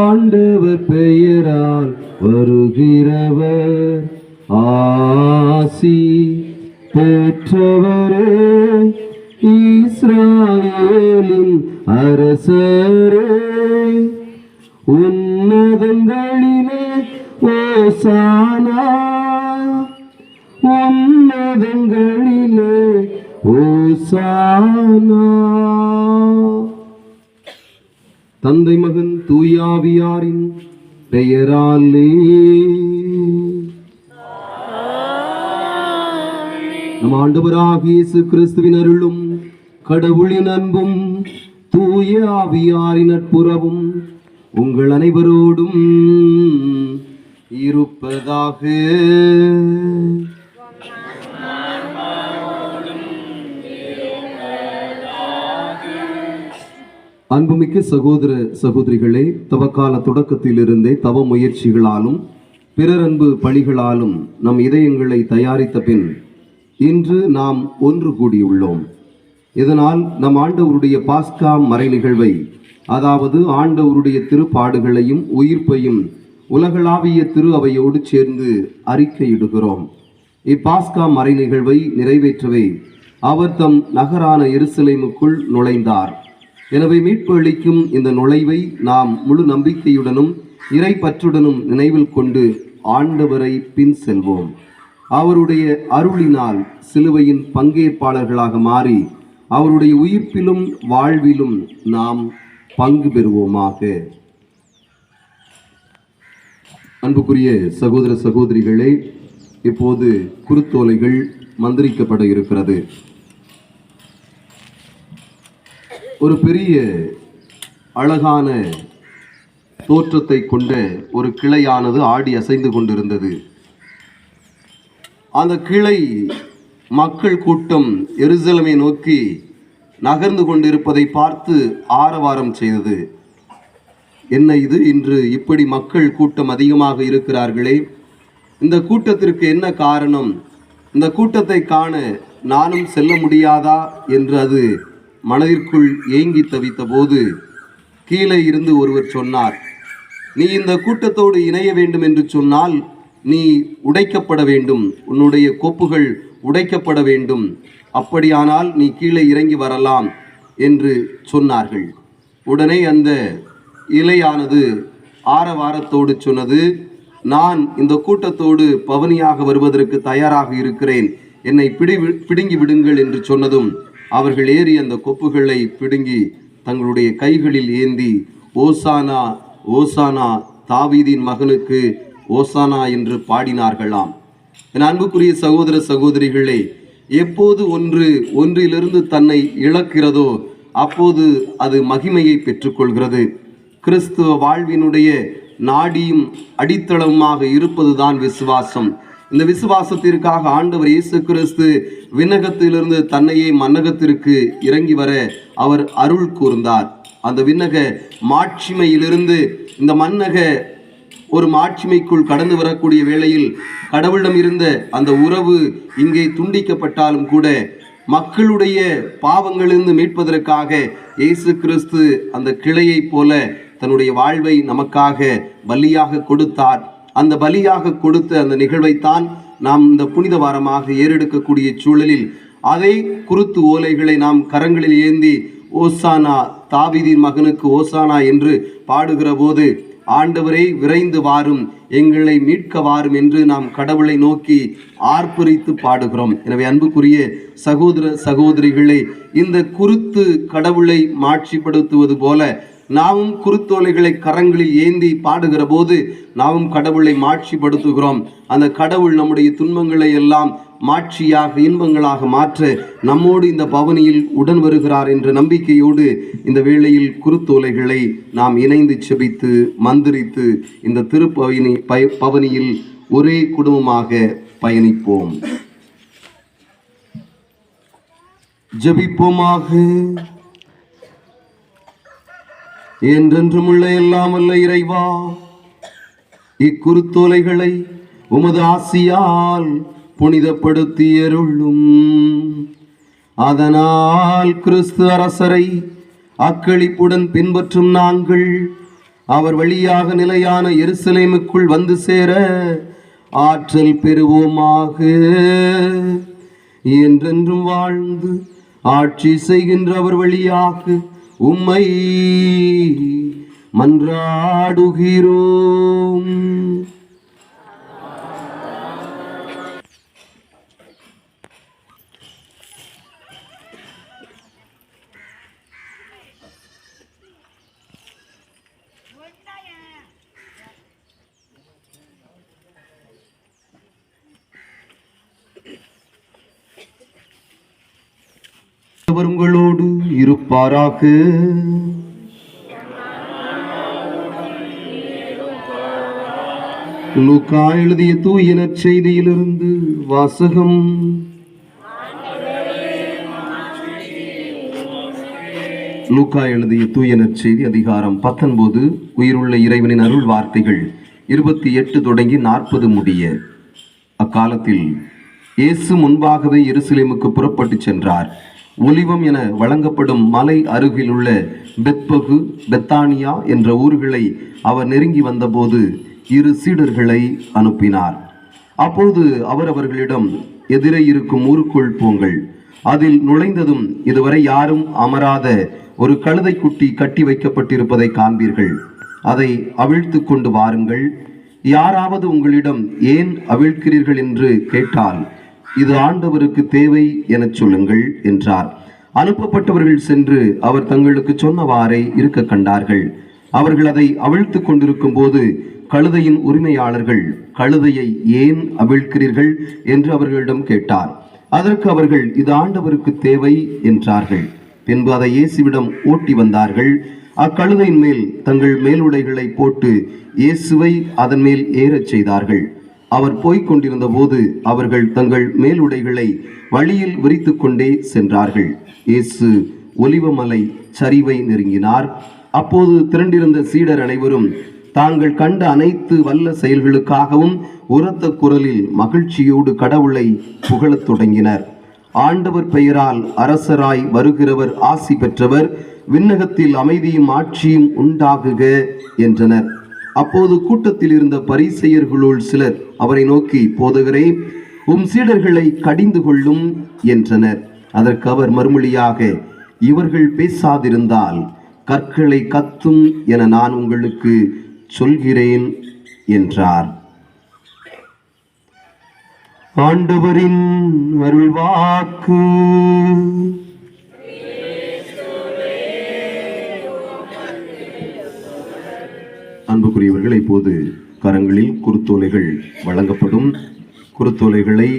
ஆண்டவர் பெயரால் வருகிறவர் ஆசி பெற்றவரே, இஸ்ராயேலின் அரசரே. உன்னதங்களிலே ஓசானா, உன்னதங்களிலே ஓசானா. தந்தை மகன் தூயாவியாரின் பெயராலே. நம் ஆண்டவராகிய இயேசு கிறிஸ்துவின் அருளும் கடவுளின் அன்பும் தூய ஆவியாரின் நட்புறவும் உங்கள் அனைவரோடும் இருப்பதாக. அன்புமிக்க சகோதர சகோதரிகளே, தவக்கால தொடக்கத்திலிருந்தே தவ முயற்சிகளாலும் பிறர் அன்பு பணிகளாலும் நம் இதயங்களை தயாரித்த பின் இன்று நாம் ஒன்று கூடியுள்ளோம். இதனால் நம் ஆண்டவருடைய பாஸ்கா மறை நிகழ்வை, அதாவது ஆண்டவருடைய திருப்பாடுகளையும் உயிர்ப்பையும் உலகளாவிய திரு அவையோடு சேர்ந்து அறிக்கையிடுகிறோம். இப்பாஸ்கா மறை நிகழ்வை நிறைவேற்றவே அவர் தம் நகரான எருசலேமுக்குள் நுழைந்தார். எனவே மீட்பு அளிக்கும் இந்த நுழைவை நாம் முழு நம்பிக்கையுடனும் இறை பற்றுடனும் நினைவில் கொண்டு ஆண்டவரை பின் செல்வோம். அவருடைய அருளினால் சிலுவையின் பங்கேற்பாளர்களாக மாறி அவருடைய உயிர்ப்பிலும் வாழ்விலும் நாம் பங்கு பெறுவோமாக. அன்புக்குரிய சகோதர சகோதரிகளே, இப்போது குருத்தோலைகள் மந்திரிக்கப்பட இருக்கிறது. ஒரு பெரிய அழகான தோற்றத்தை கொண்ட ஒரு கிளையானது ஆடி அசைந்து கொண்டிருந்தது. அந்த கிளை மக்கள் கூட்டம் எருசலேமை நோக்கி நகர்ந்து கொண்டிருப்பதை பார்த்து ஆரவாரம் செய்தது. என்ன இது, இன்று இப்படி மக்கள் கூட்டம் அதிகமாக இருக்கிறார்களே, இந்த கூட்டத்திற்கு என்ன காரணம்? இந்த கூட்டத்தை காண நானும் செல்ல முடியாதா என்று அது மனதிற்குள் ஏங்கி தவித்த போது கீழே இருந்து ஒருவர் சொன்னார், நீ இந்த கூட்டத்தோடு இணைய வேண்டும் என்று சொன்னால் நீ உடைக்கப்பட வேண்டும், உன்னுடைய கொப்புகள் உடைக்கப்பட வேண்டும், அப்படியானால் நீ கீழே இறங்கி வரலாம் என்று சொன்னார்கள். உடனே அந்த இலையானது ஆரவாரத்தோடு சொன்னது, நான் இந்த கூட்டத்தோடு பவனியாக வருவதற்கு தயாராக இருக்கிறேன், என்னை பிடுங்கி விடுங்கள் என்று சொன்னதும் அவர்கள் ஏறி அந்த கொப்புகளை பிடுங்கி தங்களுடைய கைகளில் ஏந்தி ஓசானா ஓசானா தாவீதின் மகனுக்கு ஓசானா என்று பாடினார்களாம். என் அன்புக்குரிய சகோதர சகோதரிகளே, எப்போது ஒன்றிலிருந்து தன்னை இழக்கிறதோ அப்போது அது மகிமையை பெற்றுக்கொள்கிறது. கிறிஸ்துவ வாழ்வினுடைய நாடியும் அடித்தளமாக இருப்பதுதான் விசுவாசம். இந்த விசுவாசத்திற்காக ஆண்டவர் இயேசு கிறிஸ்து விண்ணகத்திலிருந்து தன்னையே மன்னகத்திற்கு இறங்கி வர அவர் அருள் கூர்ந்தார். அந்த விண்ணக மாட்சிமையிலிருந்து இந்த மன்னக ஒரு மாட்சிமைக்குள் கடந்து வரக்கூடிய வேளையில் கடவுளிடம் இருந்த அந்த உறவு இங்கே துண்டிக்கப்பட்டாலும் கூட மக்களுடைய பாவங்களிலிருந்து மீட்பதற்காக இயேசு கிறிஸ்து அந்த கிளையை போல தன்னுடைய வாழ்வை நமக்காக பலியாக கொடுத்தார். அந்த பலியாக கொடுத்த அந்த நிகழ்வைத்தான் நாம் இந்த புனித வாரமாக ஏறெடுக்கக்கூடிய சூழலில் அதே குருத்து ஓலைகளை நாம் கரங்களில் ஏந்தி ஓசானா தாவீதின் மகனுக்கு ஓசானா என்று பாடுகிற போது, ஆண்டவரை விரைந்து வாரும், எங்களை மீட்க வாரும் என்று நாம் கடவுளை நோக்கி ஆர்ப்பரித்து பாடுகிறோம். எனவே அன்புக்குரிய சகோதர சகோதரிகளே, இந்த குருத்து கடவுளை மாட்சிப்படுத்துவது போல நாமும் குருத்தோலைகளை கரங்களில் ஏந்தி பாடுகிற போது நாமும் கடவுளை மாட்சிப்படுத்துகிறோம். அந்த கடவுள் நம்முடைய துன்பங்களை எல்லாம் மாட்சியாக இன்பங்களாக மாற்ற நம்மோடு இந்த பவனியில் உடன் வருகிறார் என்ற நம்பிக்கையோடு இந்த வேளையில் குருத்தோலைகளை நாம் இணைந்து செபித்து மந்திரித்து இந்த பவனியில் ஒரே குடும்பமாக பயணிப்போம். ஜெபிப்போமாக. என்றென்றும் உள்ள எல்லாம் வல்ல இறைவா, இக்குருத்தோலைகளை உமது ஆசியால் புனிதப்படுத்தியருளும். அதனால் கிறிஸ்து அரசரை அக்களிப்புடன் பின்பற்றும் நாங்கள் அவர் வழியாக நிலையான எருசலேமுக்குள் வந்து சேர ஆற்றல் பெறுவோமாக. என்றென்றும் வாழ்ந்து ஆட்சி செய்கின்ற அவர் வழியாக உம்மை மன்றாடுகிறோம். அவர் உங்களோடு இருப்பாராக. லூக்கா எழுதிய தூய நற்செய்தியிலிருந்து வாசகம். லூக்கா எழுதிய தூய நற்செய்தி அதிகாரம் 19. உயிருள்ள இறைவனின் அருள் வார்த்தைகள் 28 தொடங்கி 40 முடிய. அக்காலத்தில் இயேசு முன்பாகவே எருசலேமுக்கு புறப்பட்டு சென்றார். ஒலிவம் என வழங்கப்படும் மலை அருகில் உள்ள பெத்பகு, பெத்தானியா என்ற ஊர்களை அவர் நெருங்கி வந்தபோது 2 சீடர்களை அனுப்பினார். அப்போது அவர் அவர்களிடம், எதிரே இருக்கும் ஊருக்குள் போங்கள். அதில் நுழைந்ததும் இதுவரை யாரும் அமராத ஒரு கழுதை குட்டி கட்டி வைக்கப்பட்டிருப்பதை காண்பீர்கள். அதை அவிழ்த்து கொண்டு வாருங்கள். யாராவது உங்களிடம் ஏன் அவிழ்க்கிறீர்கள் என்று கேட்டால், இது ஆண்டவருக்கு தேவை எனச் சொல்லுங்கள் என்றார். அனுப்பப்பட்டவர்கள் சென்று அவர் தங்களுக்கு சொன்னவாறே இருக்க கண்டார்கள். அவர்கள் அதை அவிழ்த்து கொண்டிருக்கும் போது கழுதையின் உரிமையாளர்கள், கழுதையை ஏன் அவிழ்க்கிறீர்கள் என்று அவர்களிடம் கேட்டார். அதற்கு அவர்கள், இது ஆண்டவருக்கு தேவை என்றார்கள். பின்பு அதை இயேசுவிடம் ஓட்டி வந்தார்கள். அக்கழுதையின் மேல் தங்கள் மேலுடைகளை போட்டு இயேசுவை அதன் மேல் ஏறச் செய்தார்கள். அவர் போய்க் கொண்டிருந்த போது அவர்கள் தங்கள் மேலுடைகளை வழியில் விரித்து கொண்டே சென்றார்கள். இயேசு ஒலிவமலை சரிவை நெருங்கினார். அப்போது திரண்டிருந்த சீடர் அனைவரும் தாங்கள் கண்ட அனைத்து வல்ல செயல்களுக்காகவும் உரத்த குரலில் மகிழ்ச்சியோடு கடவுளை புகழத் தொடங்கினர். ஆண்டவர் பெயரால் அரசராய் வருகிறவர் ஆசி பெற்றவர், விண்ணகத்தில் அமைதியும் ஆட்சியும் உண்டாகுக என்றனர். அப்போது கூட்டத்தில் இருந்த பரிசேயர்களுள் சிலர் அவரை நோக்கி, போதகரே, சீடர்களை கடிந்து கொள்ளும் என்றனர். அதற்கு அவர் மறுமொழியாக, இவர்கள் பேசாதிருந்தால் கற்களை கத்தும் என நான் உங்களுக்கு சொல்கிறேன் என்றார். ஆண்டவரின் அருள்வாக்கு. அன்புக்குரியவர்கள், இப்போது கரங்களில் குருத்தோலைகள் வழங்கப்படும். குருத்தோலைகளை